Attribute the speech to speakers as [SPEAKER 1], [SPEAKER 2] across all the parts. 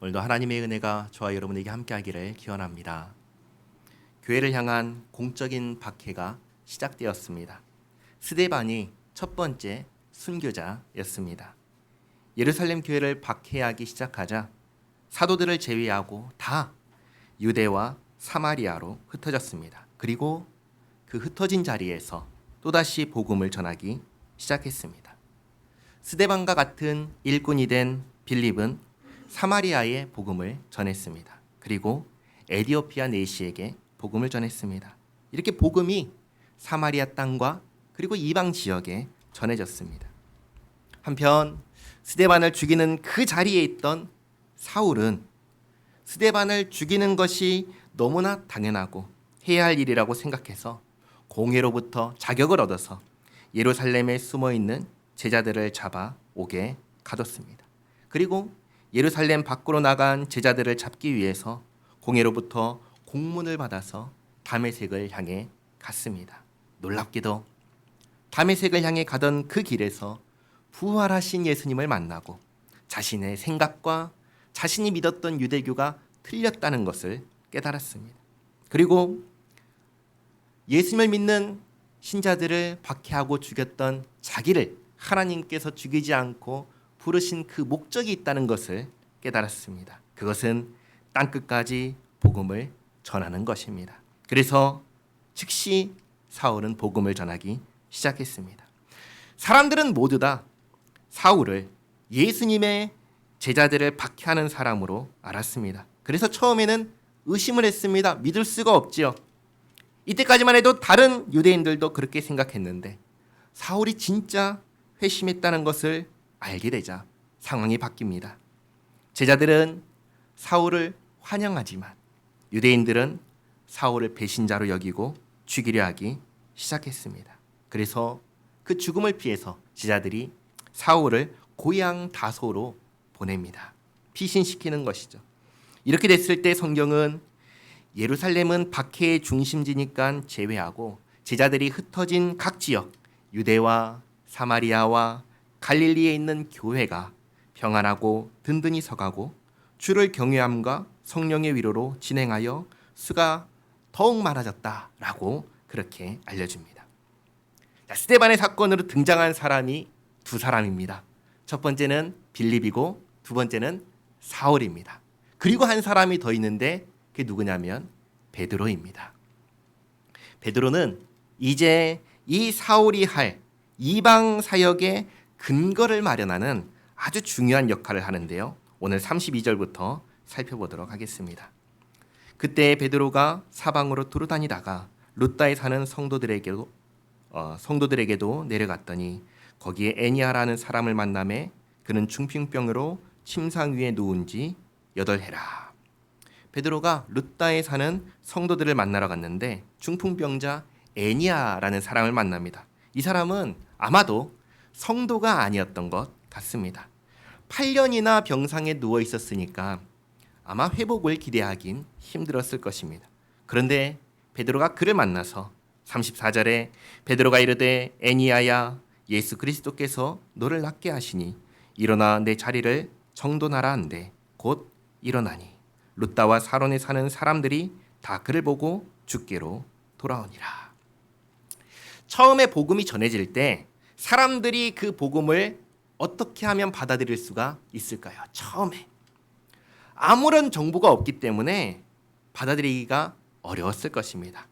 [SPEAKER 1] 오늘도 하나님의 은혜가 저와 여러분에게 함께하기를 기원합니다. 교회를 향한 공적인 박해가 시작되었습니다. 스데반이 첫 번째 순교자였습니다. 예루살렘 교회를 박해하기 시작하자 사도들을 제외하고 다 유대와 사마리아로 흩어졌습니다. 그리고 그 흩어진 자리에서 또다시 복음을 전하기 시작했습니다. 스데반과 같은 일꾼이 된 빌립은 사마리아의 복음을 전했습니다. 그리고 에디오피아 내시에게 복음을 전했습니다. 이렇게 복음이 사마리아 땅과 그리고 이방 지역에 전해졌습니다. 한편 스데반을 죽이는 그 자리에 있던 사울은 스데반을 죽이는 것이 너무나 당연하고 해야 할 일이라고 생각해서 공회로부터 자격을 얻어서 예루살렘에 숨어있는 제자들을 잡아 오게 가뒀습니다. 그리고 예루살렘 밖으로 나간 제자들을 잡기 위해서 공회로부터 공문을 받아서 다메섹을 향해 갔습니다. 놀랍게도 다메섹을 향해 가던 그 길에서 부활하신 예수님을 만나고 자신의 생각과 자신이 믿었던 유대교가 틀렸다는 것을 깨달았습니다. 그리고 예수님을 믿는 신자들을 박해하고 죽였던 자기를 하나님께서 죽이지 않고 부르신 그 목적이 있다는 것을 깨달았습니다. 그것은 땅끝까지 복음을 전하는 것입니다. 그래서 즉시 사울은 복음을 전하기 시작했습니다. 사람들은 모두 다 사울을 예수님의 제자들을 박해하는 사람으로 알았습니다. 그래서 처음에는 의심을 했습니다. 믿을 수가 없지요. 이때까지만 해도 다른 유대인들도 그렇게 생각했는데 사울이 진짜 회심했다는 것을 알게 되자 상황이 바뀝니다. 제자들은 사울을 환영하지만 유대인들은 사울을 배신자로 여기고 죽이려 하기 시작했습니다. 그래서 그 죽음을 피해서 제자들이 사울을 고향 다소로 보냅니다. 피신시키는 것이죠. 이렇게 됐을 때 성경은 예루살렘은 박해의 중심지니까 제외하고 제자들이 흩어진 각 지역 유대와 사마리아와 갈릴리에 있는 교회가 평안하고 든든히 서가고 주를 경외함과 성령의 위로로 진행하여 수가 더욱 많아졌다라고 그렇게 알려줍니다. 스데반의 사건으로 등장한 사람이 두 사람입니다. 첫 번째는 빌립이고 두 번째는 사울입니다. 그리고 한 사람이 더 있는데 그게 누구냐면 베드로입니다. 베드로는 이제 이 사울이 할 이방 사역의 근거를 마련하는 아주 중요한 역할을 하는데요. 오늘 32절부터 살펴보도록 하겠습니다. 그때 베드로가 사방으로 두루 다니다가 룻다에 사는 성도들에게도 내려갔더니 거기에 애니아라는 사람을 만나매 그는 중풍병으로 침상 위에 누운 지 8해라. 베드로가 룻다에 사는 성도들을 만나러 갔는데 중풍병자 애니아라는 사람을 만납니다. 이 사람은 아마도 성도가 아니었던 것 같습니다. 8년이나 병상에 누워 있었으니까 아마 회복을 기대하긴 힘들었을 것입니다. 그런데 베드로가 그를 만나서 34절에 베드로가 이르되 애니아야 예수 그리스도께서 너를 낫게 하시니 일어나 내 자리를 정돈하라 한데 곧 일어나니 룻다와 사론에 사는 사람들이 다 그를 보고 주께로 돌아오니라. 처음에 복음이 전해질 때 사람들이 그 복음을 어떻게 하면 받아들일 수가 있을까요? 처음에 아무런 정보가 없기 때문에 받아들이기가 어려웠을 것입니다.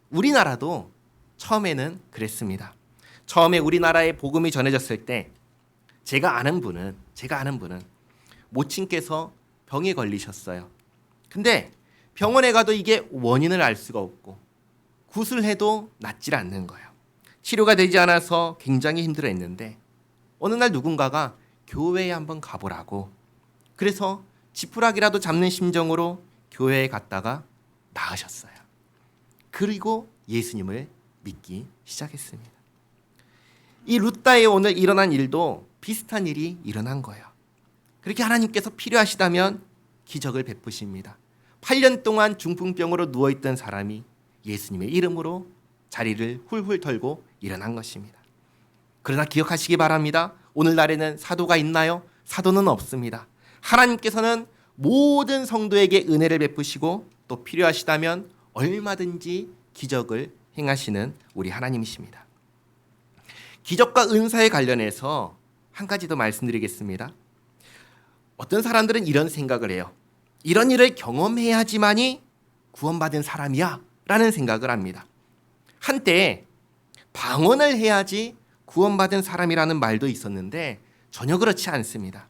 [SPEAKER 1] 우리나라도 처음에는 그랬습니다. 처음에 우리나라에 복음이 전해졌을 때 제가 아는 분은 모친께서 병에 걸리셨어요. 근데 병원에 가도 이게 원인을 알 수가 없고 굿을 해도 낫질 않는 거예요. 치료가 되지 않아서 굉장히 힘들어했는데 어느 날 누군가가 교회에 한번 가보라고 그래서 지푸라기라도 잡는 심정으로 교회에 갔다가 나으셨어요. 그리고 예수님을 믿기 시작했습니다. 이 룻다에 오늘 일어난 일도 비슷한 일이 일어난 거예요. 그렇게 하나님께서 필요하시다면 기적을 베푸십니다. 8년 동안 중풍병으로 누워있던 사람이 예수님의 이름으로 자리를 훌훌 털고 일어난 것입니다. 그러나 기억하시기 바랍니다. 오늘날에는 사도가 있나요? 사도는 없습니다. 하나님께서는 모든 성도에게 은혜를 베푸시고 또 필요하시다면 얼마든지 기적을 행하시는 우리 하나님이십니다. 기적과 은사에 관련해서 한 가지 더 말씀드리겠습니다. 어떤 사람들은 이런 생각을 해요. 이런 일을 경험해야지만이 구원받은 사람이야 라는 생각을 합니다. 한때 방언을 해야지 구원받은 사람이라는 말도 있었는데 전혀 그렇지 않습니다.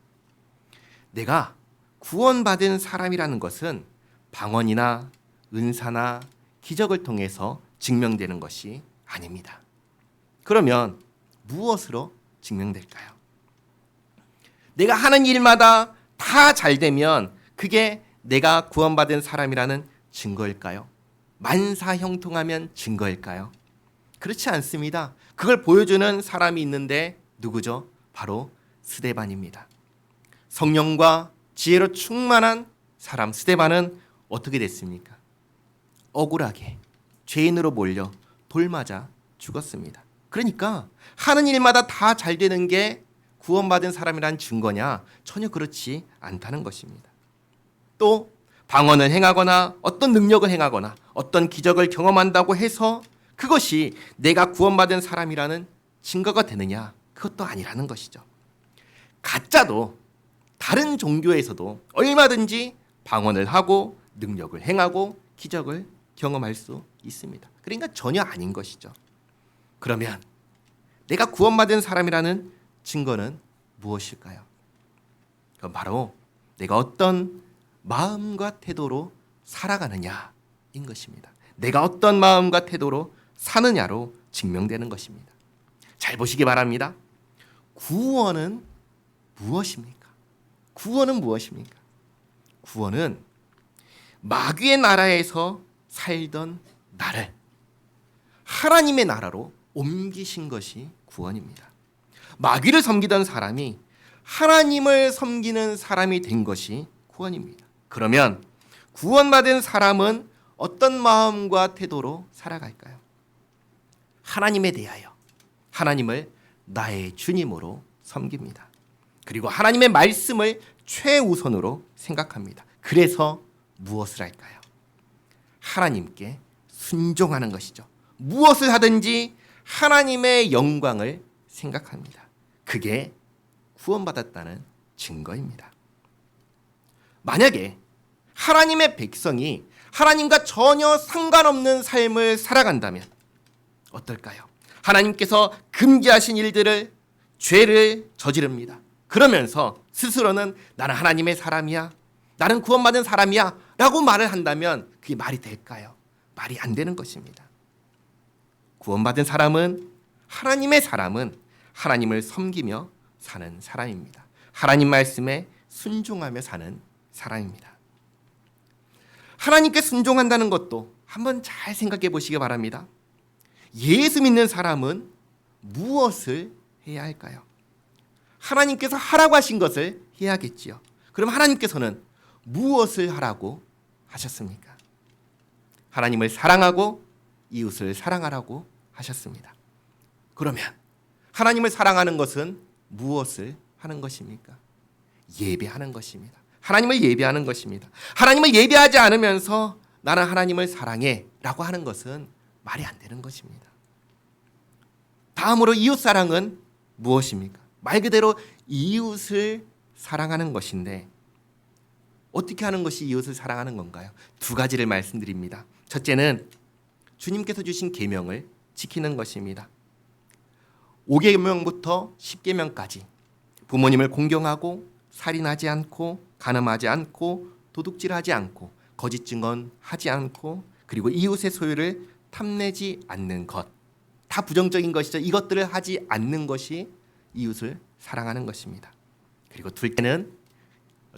[SPEAKER 1] 내가 구원받은 사람이라는 것은 방언이나 은사나 기적을 통해서 증명되는 것이 아닙니다. 그러면 무엇으로 증명될까요? 내가 하는 일마다 다 잘 되면 그게 내가 구원받은 사람이라는 증거일까요? 만사형통하면 증거일까요? 그렇지 않습니다. 그걸 보여주는 사람이 있는데 누구죠? 바로 스데반입니다. 성령과 지혜로 충만한 사람 스데반은 어떻게 됐습니까? 억울하게 죄인으로 몰려 돌 맞아 죽었습니다. 그러니까 하는 일마다 다 잘 되는 게 구원받은 사람이란 증거냐? 전혀 그렇지 않다는 것입니다. 또 방언을 행하거나 어떤 능력을 행하거나 어떤 기적을 경험한다고 해서 그것이 내가 구원받은 사람이라는 증거가 되느냐? 그것도 아니라는 것이죠. 가짜도 다른 종교에서도 얼마든지 방언을 하고 능력을 행하고 기적을 경험할 수 있습니다. 그러니까 전혀 아닌 것이죠. 그러면 내가 구원받은 사람이라는 증거는 무엇일까요? 그건 바로 내가 어떤 마음과 태도로 살아가느냐인 것입니다. 내가 어떤 마음과 태도로 사느냐로 증명되는 것입니다. 잘 보시기 바랍니다. 구원은 무엇입니까? 구원은 무엇입니까? 구원은 마귀의 나라에서 살던 나를 하나님의 나라로 옮기신 것이 구원입니다. 마귀를 섬기던 사람이 하나님을 섬기는 사람이 된 것이 구원입니다. 그러면 구원받은 사람은 어떤 마음과 태도로 살아갈까요? 하나님에 대하여 하나님을 나의 주님으로 섬깁니다. 그리고 하나님의 말씀을 최우선으로 생각합니다. 그래서 무엇을 할까요? 하나님께 순종하는 것이죠. 무엇을 하든지 하나님의 영광을 생각합니다. 그게 구원받았다는 증거입니다. 만약에 하나님의 백성이 하나님과 전혀 상관없는 삶을 살아간다면 어떨까요? 하나님께서 금지하신 일들을 죄를 저지릅니다. 그러면서 스스로는 나는 하나님의 사람이야, 나는 구원받은 사람이야 라고 말을 한다면 그게 말이 될까요? 말이 안 되는 것입니다. 구원받은 사람은 하나님의 사람은 하나님을 섬기며 사는 사람입니다. 하나님 말씀에 순종하며 사는 사람입니다. 하나님께 순종한다는 것도 한번 잘 생각해 보시기 바랍니다. 예수 믿는 사람은 무엇을 해야 할까요? 하나님께서 하라고 하신 것을 해야겠지요. 그럼 하나님께서는 무엇을 하라고 하셨습니까? 하나님을 사랑하고 이웃을 사랑하라고 하셨습니다. 그러면 하나님을 사랑하는 것은 무엇을 하는 것입니까? 예배하는 것입니다. 하나님을 예배하는 것입니다. 하나님을 예배하지 않으면서 나는 하나님을 사랑해 라고 하는 것은 말이 안 되는 것입니다. 다음으로 이웃사랑은 무엇입니까? 말 그대로 이웃을 사랑하는 것인데 어떻게 하는 것이 이웃을 사랑하는 건가요? 두 가지를 말씀드립니다. 첫째는 주님께서 주신 계명을 지키는 것입니다. 5계명부터 10계명까지 부모님을 공경하고 살인하지 않고 간음하지 않고 도둑질하지 않고 거짓 증언하지 않고 그리고 이웃의 소유를 탐내지 않는 것. 다 부정적인 것이죠. 이것들을 하지 않는 것이 이웃을 사랑하는 것입니다. 그리고 둘째는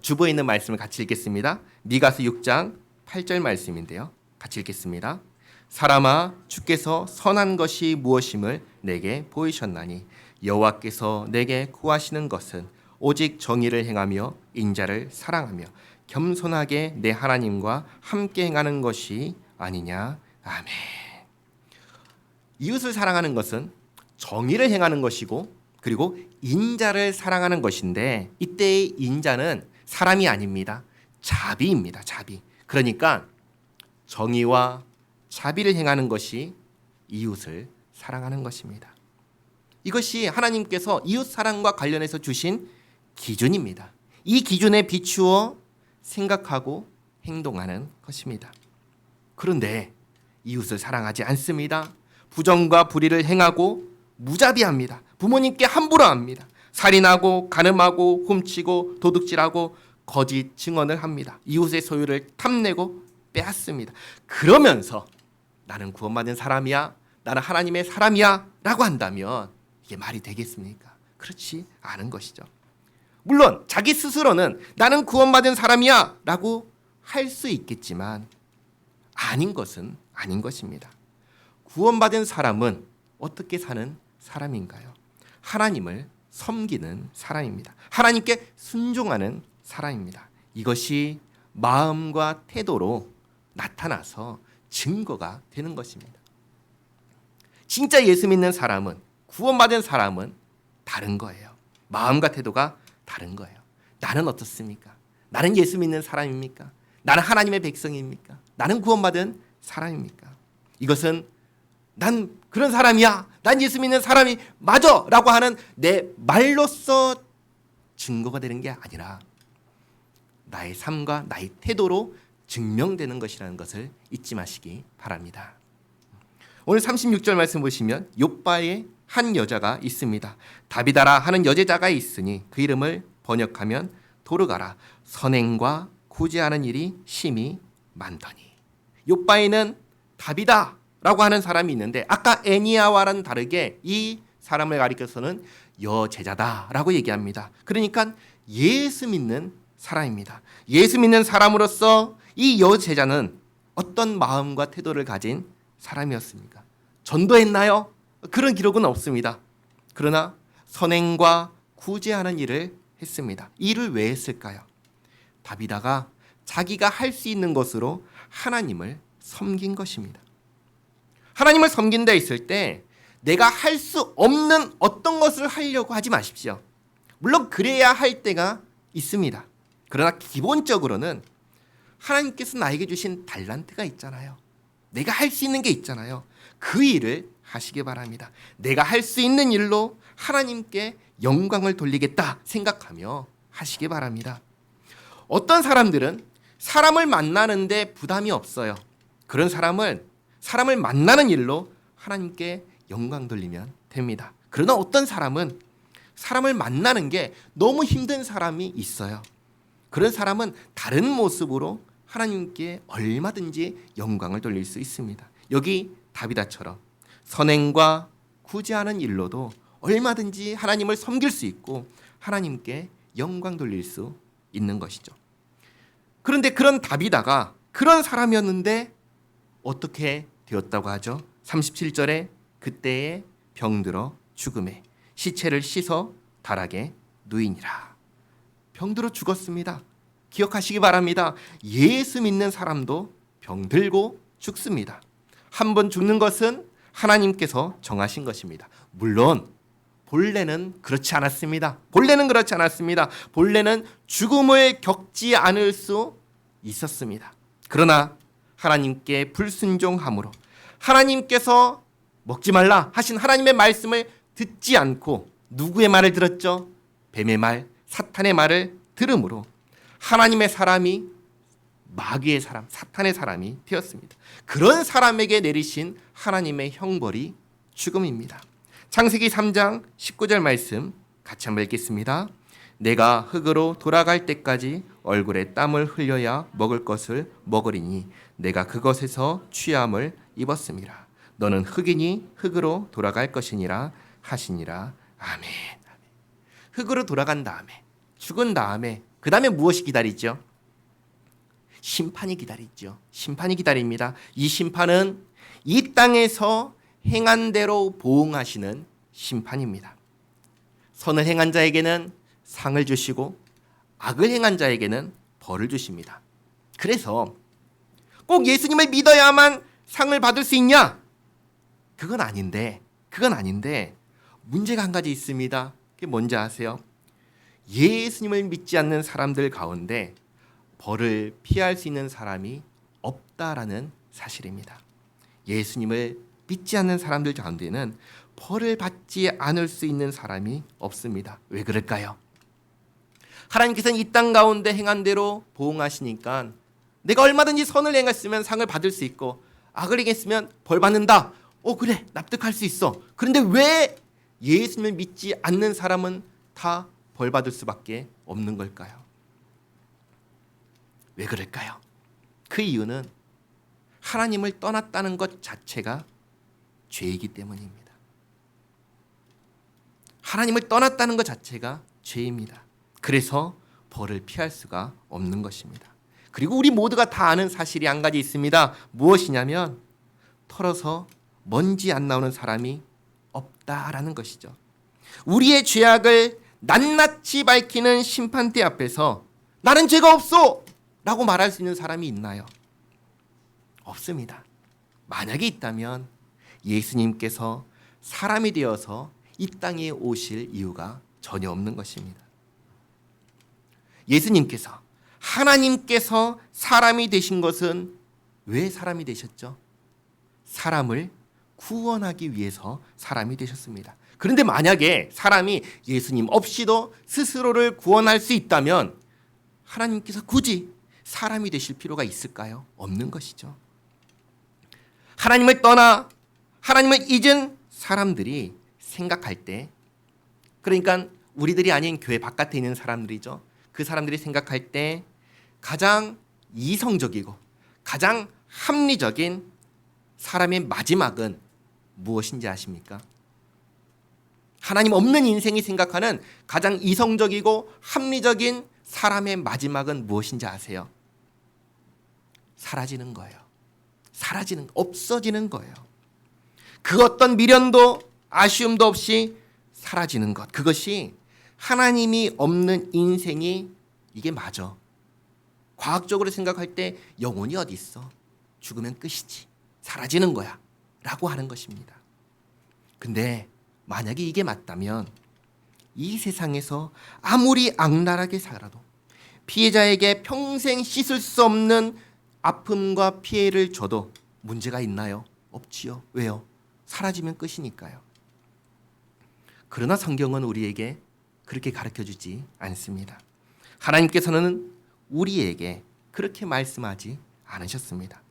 [SPEAKER 1] 주보에 있는 말씀을 같이 읽겠습니다. 미가서 6장 8절 말씀인데요. 같이 읽겠습니다. 사람아 주께서 선한 것이 무엇임을 내게 보이셨나니 여호와께서 내게 구하시는 것은 오직 정의를 행하며 인자를 사랑하며 겸손하게 내 하나님과 함께 행하는 것이 아니냐. 아멘. 이웃을 사랑하는 것은 정의를 행하는 것이고 그리고 인자를 사랑하는 것인데 이때의 인자는 사람이 아닙니다. 자비입니다. 자비. 그러니까 정의와 자비를 행하는 것이 이웃을 사랑하는 것입니다. 이것이 하나님께서 이웃 사랑과 관련해서 주신 기준입니다. 이 기준에 비추어 생각하고 행동하는 것입니다. 그런데 이웃을 사랑하지 않습니다. 부정과 불의를 행하고 무자비합니다. 부모님께 함부로 합니다. 살인하고 간음하고 훔치고 도둑질하고 거짓 증언을 합니다. 이웃의 소유를 탐내고 빼앗습니다. 그러면서 나는 구원받은 사람이야, 나는 하나님의 사람이야 라고 한다면 이게 말이 되겠습니까? 그렇지 않은 것이죠. 물론 자기 스스로는 나는 구원받은 사람이야 라고 할 수 있겠지만 아닌 것은 아닌 것입니다. 구원받은 사람은 어떻게 사는 사람인가요? 하나님을 섬기는 사람입니다. 하나님께 순종하는 사람입니다. 이것이 마음과 태도로 나타나서 증거가 되는 것입니다. 진짜 예수 믿는 사람은, 구원받은 사람은 다른 거예요. 마음과 태도가 다른 거예요. 나는 어떻습니까? 나는 예수 믿는 사람입니까? 나는 하나님의 백성입니까? 나는 구원받은 사람입니까? 이것은 난 그런 사람이야, 난 예수 믿는 사람이 맞아 라고 하는 내 말로써 증거가 되는 게 아니라 나의 삶과 나의 태도로 증명되는 것이라는 것을 잊지 마시기 바랍니다. 오늘 36절 말씀 보시면 욥바에 한 여자가 있습니다. 다비다라 하는 여제자가 있으니 그 이름을 번역하면 도르가라, 선행과 구제하는 일이 심히 많더니. 욥바에는 다비다라고 하는 사람이 있는데 아까 애니야와는 다르게 이 사람을 가리켜서는 여제자다라고 얘기합니다. 그러니까 예수 믿는 사람입니다. 예수 믿는 사람으로서 이 여제자는 어떤 마음과 태도를 가진 사람이었습니까? 전도했나요? 그런 기록은 없습니다. 그러나 선행과 구제하는 일을 했습니다. 이 일을 왜 했을까요? 다비다가 자기가 할 수 있는 것으로 하나님을 섬긴 것입니다. 하나님을 섬긴다 했을 때 내가 할 수 없는 어떤 것을 하려고 하지 마십시오. 물론 그래야 할 때가 있습니다. 그러나 기본적으로는 하나님께서 나에게 주신 달란트가 있잖아요. 내가 할 수 있는 게 있잖아요. 그 일을 하시기 바랍니다. 내가 할 수 있는 일로 하나님께 영광을 돌리겠다 생각하며 하시기 바랍니다. 어떤 사람들은 사람을 만나는데 부담이 없어요. 그런 사람을 만나는 일로 하나님께 영광 돌리면 됩니다. 그러나 어떤 사람은 사람을 만나는 게 너무 힘든 사람이 있어요. 그런 사람은 다른 모습으로 하나님께 얼마든지 영광을 돌릴 수 있습니다. 여기 다비다처럼 선행과 구제하는 일로도 얼마든지 하나님을 섬길 수 있고 하나님께 영광 돌릴 수 있는 것이죠. 그런데 그런 다비다가 그런 사람이었는데 어떻게 되었다고 하죠? 37절에 그때에 병들어 죽음에 시체를 씻어 다락에 누이니라. 병들어 죽었습니다. 기억하시기 바랍니다. 예수 믿는 사람도 병들고 죽습니다. 한 번 죽는 것은 하나님께서 정하신 것입니다. 물론 본래는 그렇지 않았습니다. 본래는 죽음을 겪지 않을 수 있었습니다. 그러나 하나님께 불순종함으로 하나님께서 먹지 말라 하신 하나님의 말씀을 듣지 않고 누구의 말을 들었죠? 뱀의 말, 사탄의 말을 들음으로 하나님의 사람이 마귀의 사람, 사탄의 사람이 되었습니다. 그런 사람에게 내리신 하나님의 형벌이 죽음입니다. 창세기 3장 19절 말씀 같이 한번 읽겠습니다. 내가 흙으로 돌아갈 때까지 얼굴에 땀을 흘려야 먹을 것을 먹으리니 내가 그것에서 취함을 입었음이라. 너는 흙이니 흙으로 돌아갈 것이니라 하시니라. 아멘. 흙으로 돌아간 다음에, 죽은 다음에 그 다음에 무엇이 기다리죠? 심판이 기다리죠. 심판이 기다립니다. 이 심판은 이 땅에서 행한 대로 보응하시는 심판입니다. 선을 행한 자에게는 상을 주시고 악을 행한 자에게는 벌을 주십니다. 그래서 꼭 예수님을 믿어야만 상을 받을 수 있냐? 그건 아닌데 문제가 한 가지 있습니다. 그게 뭔지 아세요? 예수님을 믿지 않는 사람들 가운데 벌을 피할 수 있는 사람이 없다라는 사실입니다. 예수님을 믿지 않는 사람들 가운데는 벌을 받지 않을 수 있는 사람이 없습니다. 왜 그럴까요? 하나님께서는 이 땅 가운데 행한 대로 보응하시니까 내가 얼마든지 선을 행했으면 상을 받을 수 있고 악을 행했으면 벌 받는다. 그래, 납득할 수 있어. 그런데 왜 예수님을 믿지 않는 사람은 다 벌 받을 수밖에 없는 걸까요? 왜 그럴까요? 그 이유는 하나님을 떠났다는 것 자체가 죄이기 때문입니다. 하나님을 떠났다는 것 자체가 죄입니다. 그래서 벌을 피할 수가 없는 것입니다. 그리고 우리 모두가 다 아는 사실이 한 가지 있습니다. 무엇이냐면 털어서 먼지 안 나오는 사람이 없다라는 것이죠. 우리의 죄악을 낱낱이 밝히는 심판대 앞에서 나는 죄가 없어! 라고 말할 수 있는 사람이 있나요? 없습니다. 만약에 있다면 예수님께서 사람이 되어서 이 땅에 오실 이유가 전혀 없는 것입니다. 예수님께서 하나님께서 사람이 되신 것은 왜 사람이 되셨죠? 사람을 구원하기 위해서 사람이 되셨습니다. 그런데 만약에 사람이 예수님 없이도 스스로를 구원할 수 있다면 하나님께서 굳이 사람이 되실 필요가 있을까요? 없는 것이죠. 하나님을 떠나 하나님을 잊은 사람들이 생각할 때, 그러니까 우리들이 아닌 교회 바깥에 있는 사람들이죠. 그 사람들이 생각할 때 가장 이성적이고 가장 합리적인 사람의 마지막은 무엇인지 아십니까? 하나님 없는 인생이 생각하는 가장 이성적이고 합리적인 사람의 마지막은 무엇인지 아세요? 사라지는 거예요. 없어지는 거예요. 그 어떤 미련도 아쉬움도 없이 사라지는 것. 그것이 하나님이 없는 인생이 이게 맞아. 과학적으로 생각할 때 영혼이 어디 있어? 죽으면 끝이지. 사라지는 거야. 라고 하는 것입니다. 근데 만약에 이게 맞다면 이 세상에서 아무리 악랄하게 살아도 피해자에게 평생 씻을 수 없는 아픔과 피해를 줘도 문제가 있나요? 없지요. 왜요? 사라지면 끝이니까요. 그러나 성경은 우리에게 그렇게 가르쳐주지 않습니다. 하나님께서는 우리에게 그렇게 말씀하지 않으셨습니다.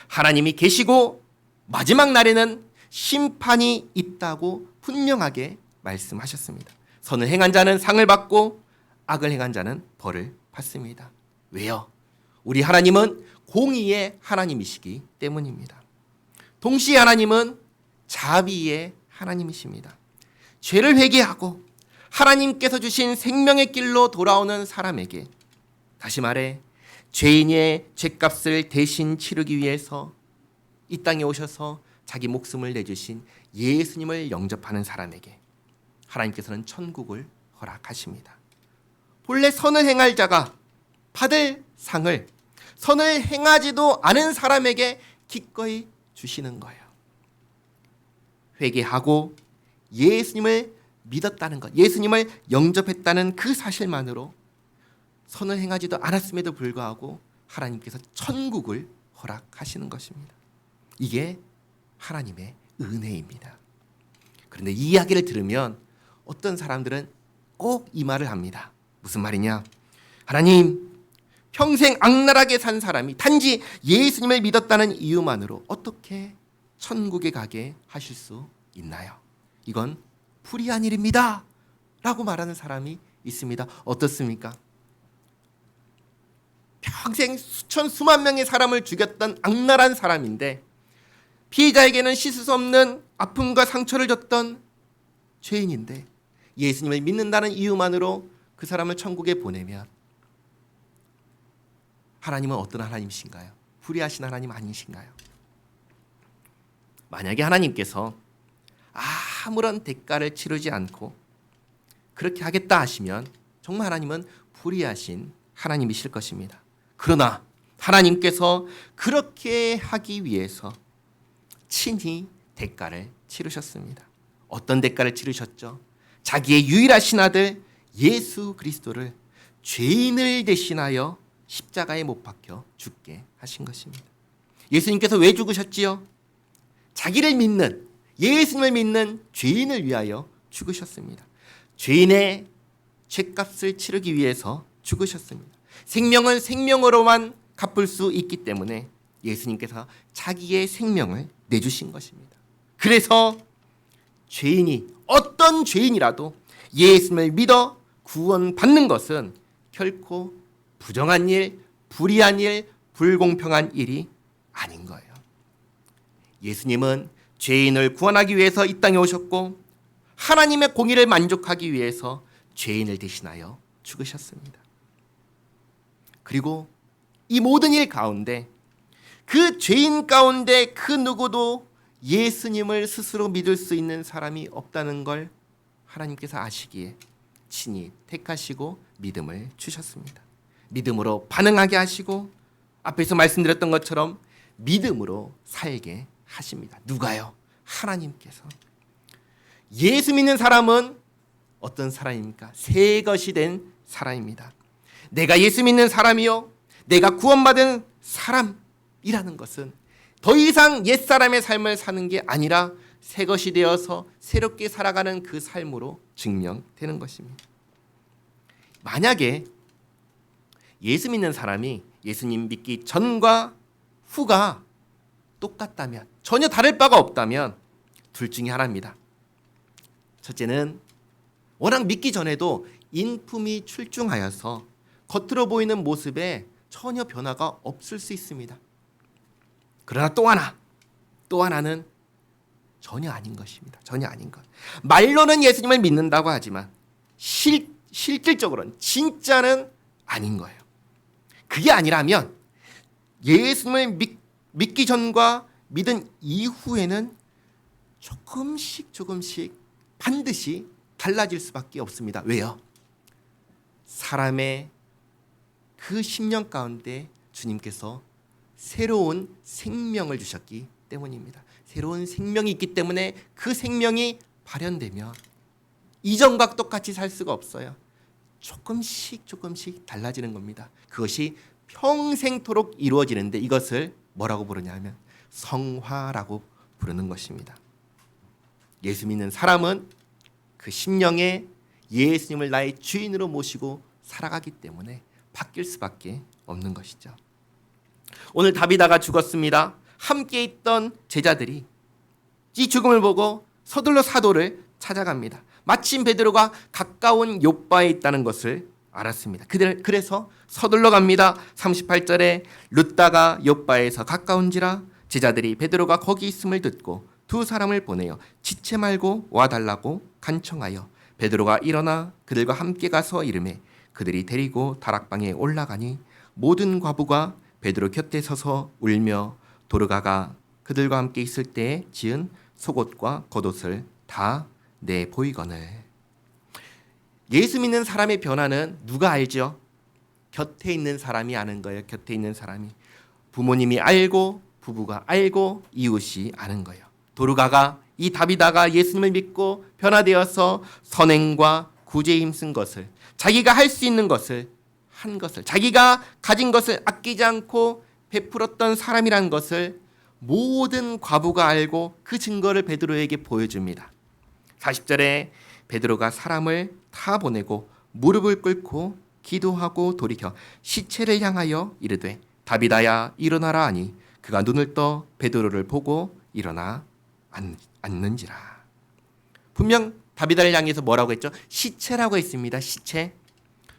[SPEAKER 1] 하나님이 계시고 마지막 날에는 심판이 있다고 분명하게 말씀하셨습니다. 선을 행한 자는 상을 받고 악을 행한 자는 벌을 받습니다. 왜요? 우리 하나님은 공의의 하나님이시기 때문입니다. 동시에 하나님은 자비의 하나님이십니다. 죄를 회개하고 하나님께서 주신 생명의 길로 돌아오는 사람에게, 다시 말해 죄인의 죄값을 대신 치르기 위해서 이 땅에 오셔서 자기 목숨을 내주신 예수님을 영접하는 사람에게 하나님께서는 천국을 허락하십니다. 본래 선을 행할 자가 받을 상을 선을 행하지도 않은 사람에게 기꺼이 주시는 거예요. 회개하고 예수님을 믿었다는 것, 예수님을 영접했다는 그 사실만으로 선을 행하지도 않았음에도 불구하고 하나님께서 천국을 허락하시는 것입니다. 이게 하나님의 은혜입니다. 그런데 이 이야기를 들으면 어떤 사람들은 꼭 이 말을 합니다. 무슨 말이냐? 하나님, 평생 악랄하게 산 사람이 단지 예수님을 믿었다는 이유만으로 어떻게 천국에 가게 하실 수 있나요? 이건 불의한 일입니다. 라고 말하는 사람이 있습니다. 어떻습니까? 평생 수만 명의 사람을 죽였던 악랄한 사람인데 피해자에게는 씻을 수 없는 아픔과 상처를 줬던 죄인인데 예수님을 믿는다는 이유만으로 그 사람을 천국에 보내면 하나님은 어떤 하나님이신가요? 불의하신 하나님 아니신가요? 만약에 하나님께서 아무런 대가를 치르지 않고 그렇게 하겠다 하시면 정말 하나님은 불의하신 하나님이실 것입니다. 그러나 하나님께서 그렇게 하기 위해서 친히 대가를 치르셨습니다. 어떤 대가를 치르셨죠? 자기의 유일하신 아들 예수 그리스도를 죄인을 대신하여 십자가에 못 박혀 죽게 하신 것입니다. 예수님께서 왜 죽으셨지요? 자기를 믿는, 예수님을 믿는 죄인을 위하여 죽으셨습니다. 죄인의 죄값을 치르기 위해서 죽으셨습니다. 생명은 생명으로만 갚을 수 있기 때문에 예수님께서 자기의 생명을 내주신 것입니다. 그래서 죄인이, 어떤 죄인이라도 예수님을 믿어 구원받는 것은 결코 부정한 일, 불의한 일, 불공평한 일이 아닌 거예요. 예수님은 죄인을 구원하기 위해서 이 땅에 오셨고 하나님의 공의를 만족하기 위해서 죄인을 대신하여 죽으셨습니다. 그리고 이 모든 일 가운데 그 죄인 가운데 그 누구도 예수님을 스스로 믿을 수 있는 사람이 없다는 걸 하나님께서 아시기에 친히 택하시고 믿음을 주셨습니다. 믿음으로 반응하게 하시고 앞에서 말씀드렸던 것처럼 믿음으로 살게 하십니다. 누가요? 하나님께서. 예수 믿는 사람은 어떤 사람입니까? 새 것이 된 사람입니다. 내가 예수 믿는 사람이요, 내가 구원받은 사람이라는 것은 더 이상 옛사람의 삶을 사는 게 아니라 새 것이 되어서 새롭게 살아가는 그 삶으로 증명되는 것입니다. 만약에 예수 믿는 사람이 예수님 믿기 전과 후가 똑같다면, 전혀 다를 바가 없다면 둘 중에 하나입니다. 첫째는 워낙 믿기 전에도 인품이 출중하여서 겉으로 보이는 모습에 전혀 변화가 없을 수 있습니다. 그러나 또 하나는 전혀 아닌 것입니다. 전혀 아닌 것. 말로는 예수님을 믿는다고 하지만 실질적으로는 진짜는 아닌 거예요. 그게 아니라면 예수님을 믿기 전과 믿은 이후에는 조금씩 반드시 달라질 수밖에 없습니다. 왜요? 사람의 그 10년 가운데 주님께서 새로운 생명을 주셨기 때문입니다. 새로운 생명이 있기 때문에 그 생명이 발현되면 이전과 똑같이 살 수가 없어요. 조금씩 달라지는 겁니다. 그것이 평생토록 이루어지는데 이것을 뭐라고 부르냐면 성화라고 부르는 것입니다. 예수 믿는 사람은 그 심령에 예수님을 나의 주인으로 모시고 살아가기 때문에 바뀔 수밖에 없는 것이죠. 오늘 다비다가 죽었습니다. 함께 있던 제자들이 이 죽음을 보고 서둘러 사도를 찾아갑니다. 마침 베드로가 가까운 욥바에 있다는 것을 알았습니다. 그래서 서둘러 갑니다. 38절에 룻다가 욥바에서 가까운지라 제자들이 베드로가 거기 있음을 듣고 두 사람을 보내어 지체 말고 와달라고 간청하여 베드로가 일어나 그들과 함께 가서 이르매 그들이 데리고 다락방에 올라가니 모든 과부가 베드로 곁에 서서 울며 도르가가 그들과 함께 있을 때에 지은 속옷과 겉옷을 다 내보이거늘. 예수 믿는 사람의 변화는 누가 알죠? 곁에 있는 사람이 아는 거예요. 곁에 있는 사람이. 부모님이 알고 부부가 알고 이웃이 아는 거예요. 도르가가, 이 다비다가 예수님을 믿고 변화되어서 선행과 구제에 힘쓴 것을, 자기가 할 수 있는 것을 한 것을, 자기가 가진 것을 아끼지 않고 베풀었던 사람이란 것을 모든 과부가 알고 그 증거를 베드로에게 보여줍니다. 40절에 베드로가 사람을 다 보내고 무릎을 꿇고 기도하고 돌이켜 시체를 향하여 이르되 다비다야 일어나라 하니 그가 눈을 떠 베드로를 보고 일어나 앉는지라. 분명 다비다를 향해서 뭐라고 했죠? 시체라고 했습니다. 시체.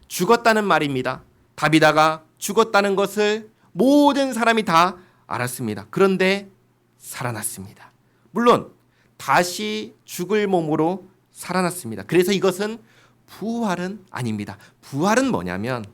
[SPEAKER 1] 죽었다는 말입니다. 다비다가 죽었다는 것을 모든 사람이 다 알았습니다. 그런데 살아났습니다. 물론 다시 죽을 몸으로 살아났습니다. 그래서 이것은 부활은 아닙니다. 부활은 뭐냐면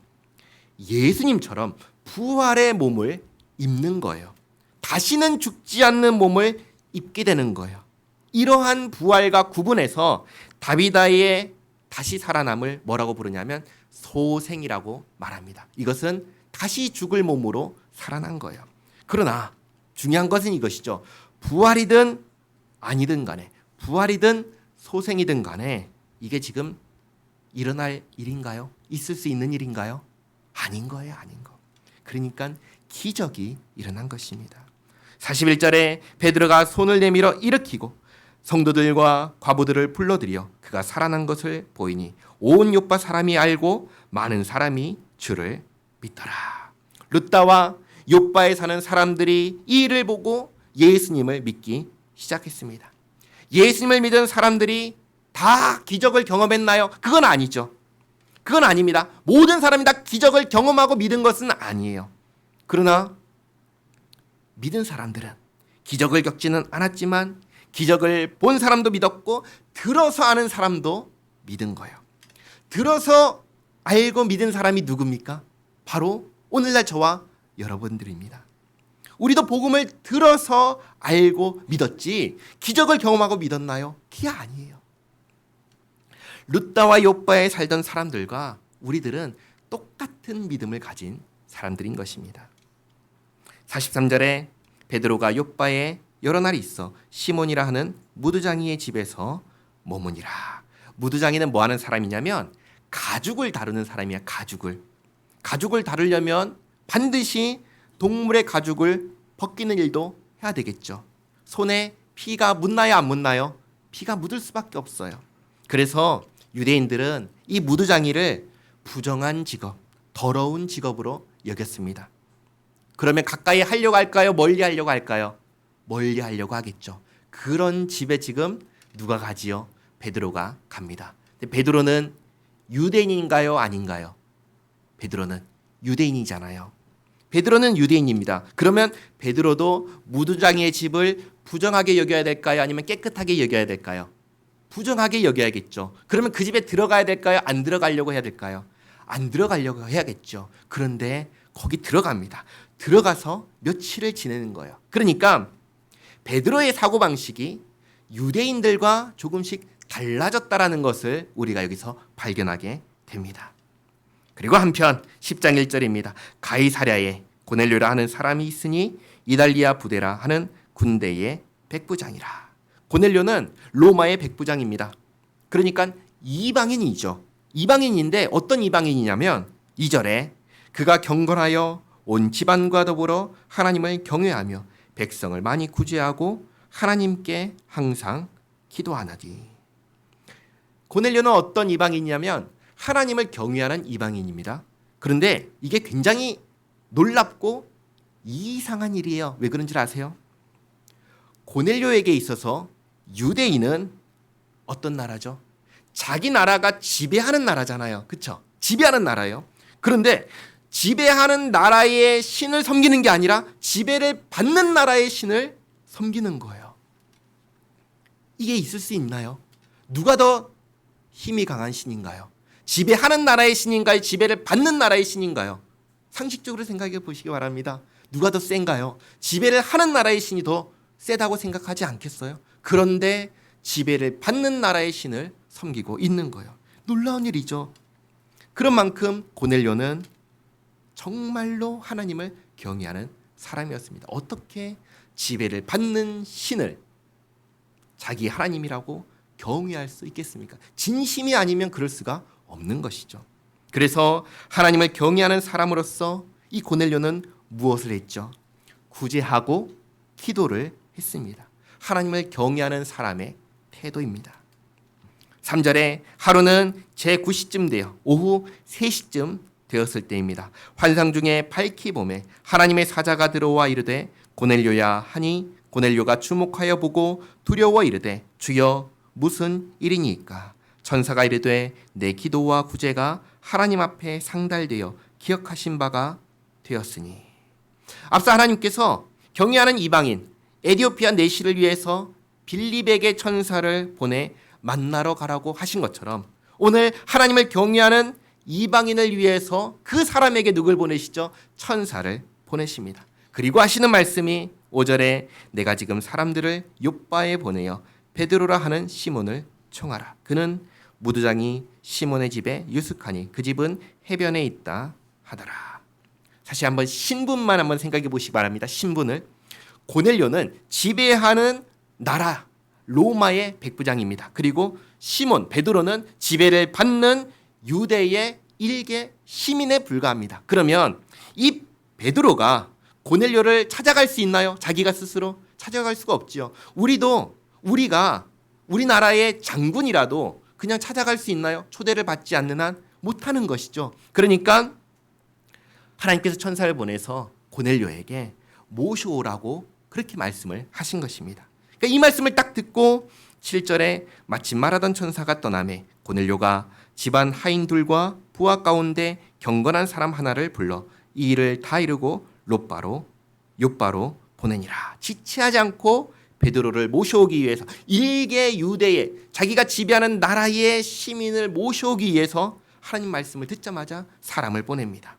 [SPEAKER 1] 예수님처럼 부활의 몸을 입는 거예요. 다시는 죽지 않는 몸을 입게 되는 거예요. 이러한 부활과 구분해서 다비다의 다시 살아남을 뭐라고 부르냐면 소생이라고 말합니다. 이것은 다시 죽을 몸으로 살아난 거예요. 그러나 중요한 것은 이것이죠. 부활이든 아니든 간에, 부활이든 소생이든 간에 이게 지금 일어날 일인가요? 있을 수 있는 일인가요? 아닌 거예요. 아닌 거. 그러니까 기적이 일어난 것입니다. 41절에 베드로가 손을 내밀어 일으키고 성도들과 과부들을 불러들여 그가 살아난 것을 보이니 온 요파 사람이 알고 많은 사람이 주를 믿더라. 룻다와 요파에 사는 사람들이 이 일을 보고 예수님을 믿기 시작했습니다. 예수님을 믿은 사람들이 다 기적을 경험했나요? 그건 아니죠. 그건 아닙니다. 모든 사람이 다 기적을 경험하고 믿은 것은 아니에요. 그러나 믿은 사람들은 기적을 겪지는 않았지만 기적을 본 사람도 믿었고 들어서 아는 사람도 믿은 거예요. 들어서 알고 믿은 사람이 누굽니까? 바로 오늘날 저와 여러분들입니다. 우리도 복음을 들어서 알고 믿었지 기적을 경험하고 믿었나요? 그게 아니에요. 룻다와 욥바에 살던 사람들과 우리들은 똑같은 믿음을 가진 사람들인 것입니다. 43절에 베드로가 욥바에 여러 날이 있어 시몬이라 하는 무두장이의 집에서 머무니라. 무두장이는 뭐 하는 사람이냐면 가죽을 다루는 사람이야. 가죽을 다루려면 반드시 동물의 가죽을 벗기는 일도 해야 되겠죠. 손에 피가 묻나요, 안 묻나요? 피가 묻을 수밖에 없어요. 그래서 유대인들은 이 무두장이를 부정한 직업, 더러운 직업으로 여겼습니다. 그러면 가까이 하려고 할까요? 멀리 하려고 할까요? 멀리 하려고 하겠죠. 그런 집에 지금 누가 가지요? 베드로가 갑니다. 근데 베드로는 유대인인가요? 아닌가요? 베드로는 유대인이잖아요. 베드로는 유대인입니다. 그러면 베드로도 무두장이의 집을 부정하게 여겨야 될까요? 아니면 깨끗하게 여겨야 될까요? 부정하게 여겨야겠죠. 그러면 그 집에 들어가야 될까요? 안 들어가려고 해야 될까요? 안 들어가려고 해야겠죠. 그런데 거기 들어갑니다. 들어가서 며칠을 지내는 거예요. 그러니까 베드로의 사고방식이 유대인들과 조금씩 달라졌다라는 것을 우리가 여기서 발견하게 됩니다. 그리고 한편 10장 1절입니다. 가이사랴에 고넬료라 하는 사람이 있으니 이달리아 부대라 하는 군대의 백부장이라. 고넬료는 로마의 백부장입니다. 그러니까 이방인이죠. 이방인인데 어떤 이방인이냐면 2절에 그가 경건하여 온 집안과 더불어 하나님을 경외하며 백성을 많이 구제하고 하나님께 항상 기도하나니. 고넬료는 어떤 이방인이냐면 하나님을 경외하는 이방인입니다. 그런데 이게 굉장히 놀랍고 이상한 일이에요. 왜 그런 줄 아세요? 고넬료에게 있어서 유대인은 어떤 나라죠? 자기 나라가 지배하는 나라잖아요. 그렇죠? 지배하는 나라예요. 그런데 지배하는 나라의 신을 섬기는 게 아니라 지배를 받는 나라의 신을 섬기는 거예요. 이게 있을 수 있나요? 누가 더 힘이 강한 신인가요? 지배하는 나라의 신인가요? 지배를 받는 나라의 신인가요? 상식적으로 생각해 보시기 바랍니다. 누가 더 센가요? 지배를 하는 나라의 신이 더 세다고 생각하지 않겠어요? 그런데 지배를 받는 나라의 신을 섬기고 있는 거예요. 놀라운 일이죠. 그런 만큼 고넬료는 정말로 하나님을 경외하는 사람이었습니다. 어떻게 지배를 받는 신을 자기 하나님이라고 경외할 수 있겠습니까? 진심이 아니면 그럴 수가 없는 것이죠. 그래서 하나님을 경외하는 사람으로서 이 고넬료는 무엇을 했죠? 구제하고 기도를 했습니다. 하나님을 경외하는 사람의 태도입니다. 3절에 하루는 제9시쯤 되어 오후 3시쯤 되었을 때입니다. 환상 중에 밝히 봄에 하나님의 사자가 들어와 이르되 고넬료야 하니 고넬료가 주목하여 보고 두려워 이르되 주여 무슨 일이니까? 천사가 이르되 내 기도와 구제가 하나님 앞에 상달되어 기억하신 바가 되었으니. 앞서 하나님께서 경외하는 이방인 에디오피아 내시를 위해서 빌립에게 천사를 보내 만나러 가라고 하신 것처럼 오늘 하나님을 경외하는 이방인을 위해서 그 사람에게 누굴 보내시죠? 천사를 보내십니다. 그리고 하시는 말씀이 5절에 내가 지금 사람들을 욥바에 보내어 베드로라 하는 시몬을 청하라. 그는 무두장이 시몬의 집에 유숙하니 그 집은 해변에 있다 하더라. 다시 한번 신분만 한번 생각해 보시기 바랍니다. 신분을. 고넬료는 지배하는 나라 로마의 백부장입니다. 그리고 시몬 베드로는 지배를 받는 유대의 일개 시민에 불과합니다. 그러면 이 베드로가 고넬료를 찾아갈 수 있나요? 자기가 스스로 찾아갈 수가 없지요. 우리가 우리나라의 장군이라도 그냥 찾아갈 수 있나요? 초대를 받지 않는 한 못하는 것이죠. 그러니까 하나님께서 천사를 보내서 고넬료에게 모셔오라고 그렇게 말씀을 하신 것입니다. 그러니까 이 말씀을 딱 듣고 7절에 마침 말하던 천사가 떠나매 고넬료가 집안 하인들과 부하 가운데 경건한 사람 하나를 불러 이 일을 다 이루고 욥바로 보내니라. 지체하지 않고 베드로를 모셔오기 위해서 일개 유대의 자기가 지배하는 나라의 시민을 모셔오기 위해서 하나님 말씀을 듣자마자 사람을 보냅니다.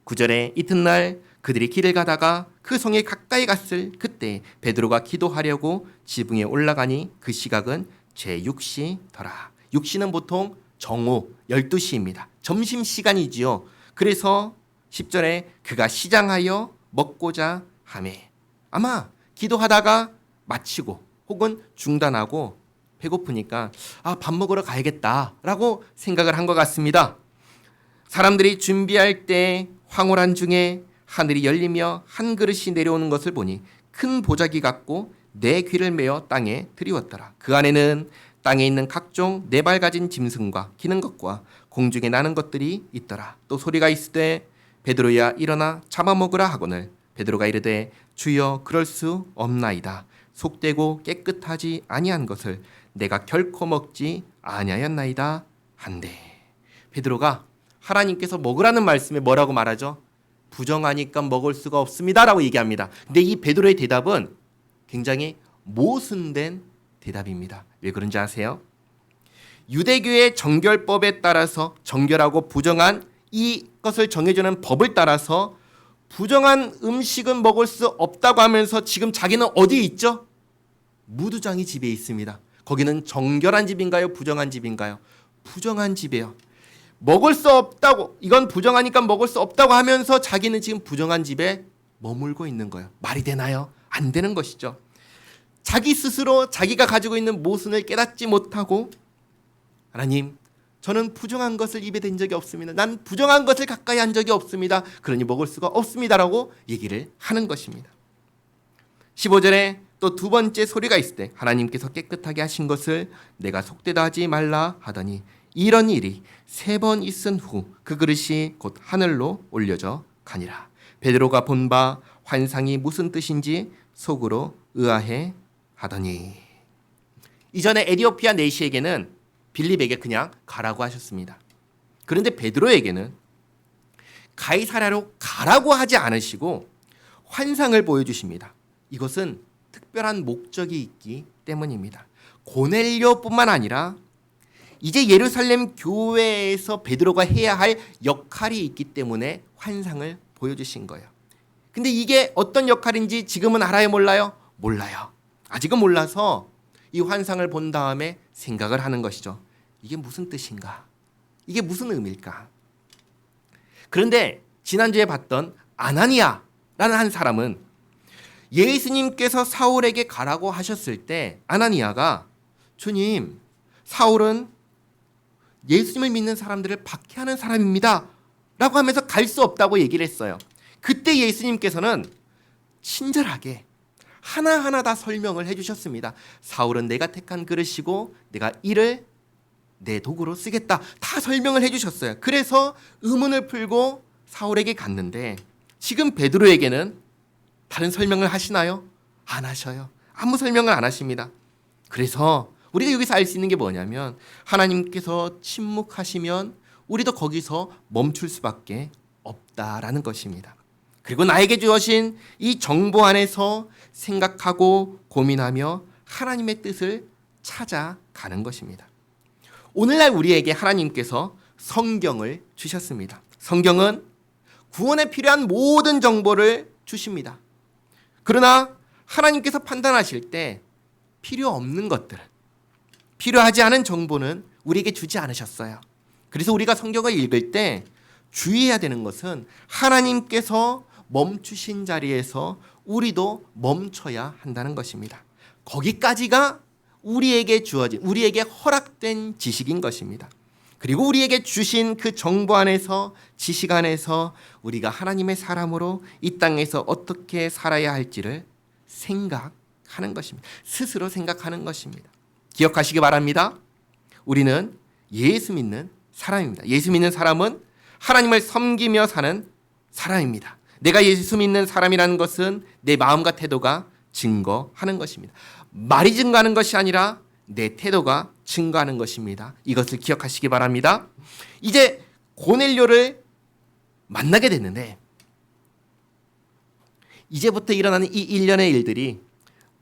[SPEAKER 1] 9절에 이튿날 그들이 길을 가다가 그 성에 가까이 갔을 그때 베드로가 기도하려고 지붕에 올라가니 그 시각은 제6시더라. 6시는 보통 정오 12시입니다. 점심시간이지요. 그래서 10절에 그가 시장하여 먹고자 하매 아마 기도하다가 마치고 혹은 중단하고 배고프니까 밥 먹으러 가야겠다라고 생각을 한 것 같습니다. 사람들이 준비할 때 황홀한 중에 하늘이 열리며 한 그릇이 내려오는 것을 보니 큰 보자기 같고 네 귀를 메어 땅에 들이웠더라. 그 안에는 땅에 있는 각종 네 발 가진 짐승과 기는 것과 공중에 나는 것들이 있더라. 또 소리가 있으되 베드로야 일어나 잡아먹으라 하거늘 베드로가 이르되 주여 그럴 수 없나이다. 속되고 깨끗하지 아니한 것을 내가 결코 먹지 아니하였나이다 한데 베드로가 하나님께서 먹으라는 말씀에 뭐라고 말하죠? 부정하니까 먹을 수가 없습니다라고 얘기합니다. 근데 이 베드로의 대답은 굉장히 모순된 대답입니다. 왜 그런지 아세요? 유대교의 정결법에 따라서 정결하고 부정한 이것을 정해주는 법을 따라서 부정한 음식은 먹을 수 없다고 하면서 지금 자기는 어디에 있죠? 무두장이 집에 있습니다. 거기는 정결한 집인가요? 부정한 집인가요? 부정한 집이에요. 먹을 수 없다고 이건 부정하니까 먹을 수 없다고 하면서 자기는 지금 부정한 집에 머물고 있는 거예요. 말이 되나요? 안 되는 것이죠. 자기 스스로 자기가 가지고 있는 모순을 깨닫지 못하고 하나님 저는 부정한 것을 입에 댄 적이 없습니다. 난 부정한 것을 가까이 한 적이 없습니다. 그러니 먹을 수가 없습니다라고 얘기를 하는 것입니다. 15절에 또 두 번째 소리가 있을 때 하나님께서 깨끗하게 하신 것을 내가 속되다 하지 말라 하더니 이런 일이 3번 있은 후 그 그릇이 곧 하늘로 올려져 가니라. 베드로가 본 바 환상이 무슨 뜻인지 속으로 의아해 하더니 이전에 에디오피아 내시에게는 빌립에게 그냥 가라고 하셨습니다. 그런데 베드로에게는 가이사랴로 가라고 하지 않으시고 환상을 보여주십니다. 이것은 특별한 목적이 있기 때문입니다. 고넬료뿐만 아니라 이제 예루살렘 교회에서 베드로가 해야 할 역할이 있기 때문에 환상을 보여주신 거예요. 근데 이게 어떤 역할인지 지금은 알아요, 몰라요? 몰라요. 아직은 몰라서 이 환상을 본 다음에 생각을 하는 것이죠. 이게 무슨 뜻인가? 이게 무슨 의미일까? 그런데 지난주에 봤던 아나니아라는 한 사람은 예수님께서 사울에게 가라고 하셨을 때 아나니아가 주님, 사울은 예수님을 믿는 사람들을 박해하는 사람입니다 라고 하면서 갈 수 없다고 얘기를 했어요. 그때 예수님께서는 친절하게 하나하나 다 설명을 해주셨습니다. 사울은 내가 택한 그릇이고 내가 이를 내 도구로 쓰겠다. 다 설명을 해주셨어요. 그래서 의문을 풀고 사울에게 갔는데 지금 베드로에게는 다른 설명을 하시나요? 안 하셔요. 아무 설명을 안 하십니다. 그래서 우리가 여기서 알 수 있는 게 뭐냐면 하나님께서 침묵하시면 우리도 거기서 멈출 수밖에 없다라는 것입니다. 그리고 나에게 주어진 이 정보 안에서 생각하고 고민하며 하나님의 뜻을 찾아가는 것입니다. 오늘날 우리에게 하나님께서 성경을 주셨습니다. 성경은 구원에 필요한 모든 정보를 주십니다. 그러나 하나님께서 판단하실 때 필요 없는 것들은 필요하지 않은 정보는 우리에게 주지 않으셨어요. 그래서 우리가 성경을 읽을 때 주의해야 되는 것은 하나님께서 멈추신 자리에서 우리도 멈춰야 한다는 것입니다. 거기까지가 우리에게 주어진, 우리에게 허락된 지식인 것입니다. 그리고 우리에게 주신 그 정보 안에서, 지식 안에서 우리가 하나님의 사람으로 이 땅에서 어떻게 살아야 할지를 생각하는 것입니다. 스스로 생각하는 것입니다. 기억하시기 바랍니다. 우리는 예수 믿는 사람입니다. 예수 믿는 사람은 하나님을 섬기며 사는 사람입니다. 내가 예수 믿는 사람이라는 것은 내 마음과 태도가 증거하는 것입니다. 말이 증거하는 것이 아니라 내 태도가 증거하는 것입니다. 이것을 기억하시기 바랍니다. 이제 고넬료를 만나게 됐는데 이제부터 일어나는 이 일련의 일들이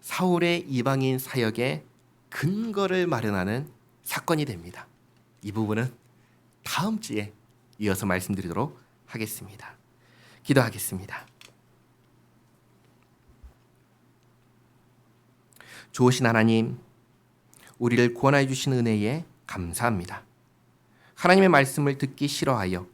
[SPEAKER 1] 사울의 이방인 사역의 근거를 마련하는 사건이 됩니다. 이 부분은 다음 주에 이어서 말씀드리도록 하겠습니다. 기도하겠습니다. 좋으신 하나님, 우리를 구원하여 주신 은혜에 감사합니다. 하나님의 말씀을 듣기 싫어하여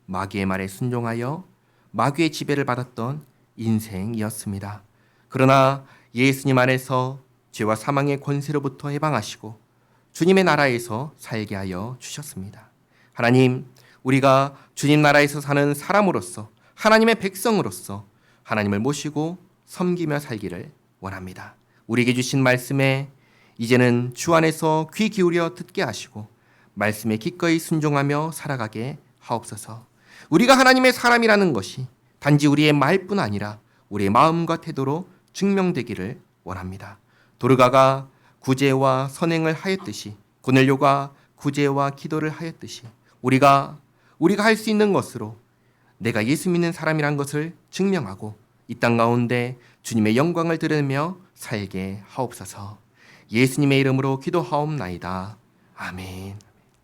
[SPEAKER 1] 마귀의 말에 순종하여 마귀의 지배를 받았던 인생이었습니다. 그러나 예수님 안에서 죄와 사망의 권세로부터 해방하시고 주님의 나라에서 살게 하여 주셨습니다. 하나님, 우리가 주님 나라에서 사는 사람으로서, 하나님의 백성으로서 하나님을 모시고 섬기며 살기를 원합니다. 우리에게 주신 말씀에 이제는 주 안에서 귀 기울여 듣게 하시고 말씀에 기꺼이 순종하며 살아가게 하옵소서. 우리가 하나님의 사람이라는 것이 단지 우리의 말뿐 아니라 우리의 마음과 태도로 증명되기를 원합니다. 도르가가 구제와 선행을 하였듯이, 고넬료가 구제와 기도를 하였듯이 우리가 할 수 있는 것으로 내가 예수 믿는 사람이란 것을 증명하고 이 땅 가운데 주님의 영광을 드리며 살게 하옵소서. 예수님의 이름으로 기도하옵나이다. 아멘.